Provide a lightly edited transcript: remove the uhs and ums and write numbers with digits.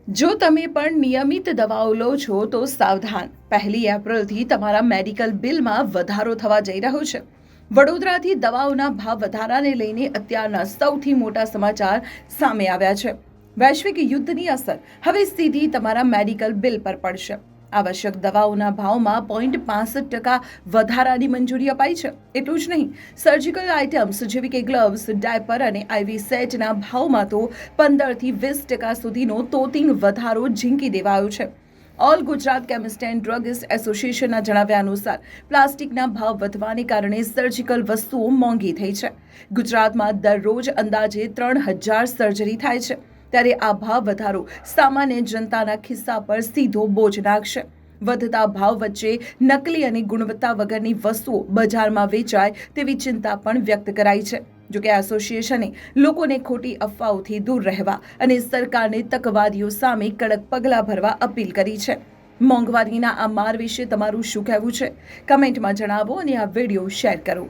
જો તમે પણ નિયમિત દવાઓ લો છો તો સાવધાન, 1 એપ્રિલથી તમારા મેડિકલ બિલમાં વધારો થવા જઈ રહ્યો છે. વડોદરાથી દવાઓના ભાવ વધારાને લઈને અત્યારના સૌથી મોટા સમાચાર સામે આવ્યા છે. વૈશ્વિક યુદ્ધની અસર હવે સીધી તમારા મેડિકલ બિલ પર પડશે. આવશ્યક દવાઓના ભાવમાં 0.65% વધારાની મંજૂરી અપાઈ છે. એટલું જ નહીં, સર્જિકલ આઇટમ્સ જેવી કે ગ્લવ્સ, ડાયપર અને આઈવી સેટના ભાવમાં તો 15% થી 20% સુધીનો તોતિંગ વધારો ઝીંકી દેવાયો છે. All Gujarat chemist and druggist એસોસિએશનના જણાવ્યા અનુસાર પ્લાસ્ટિકના ભાવ વધવાને કારણે સર્જિકલ વસ્તુઓ મોંઘી થઈ છે. ગુજરાતમાં દરરોજ અંદાજે 3,000 સર્જરી થાય છે, ત્યારે આ ભાવ વધારો સામાન્ય જનતાના ખિસ્સા પર સીધો બોજ નાખશે. વધતા ભાવ વચ્ચે નકલી અને ગુણવત્તા વગરની વસ્તુઓ બજારમાં વેચાય તેવી ચિંતા પણ વ્યક્ત કરાઈ છે. જોકે એસોસિએશને લોકોને ખોટી અફવાઓથી દૂર રહેવા અને સરકારને તકવાદીઓ સામે કડક પગલાં ભરવા અપીલ કરી છે. મોંઘવારીના આ માર વિશે તમારું શું કહેવું છે? કમેન્ટમાં જણાવો અને આ વિડીયો શેર કરો.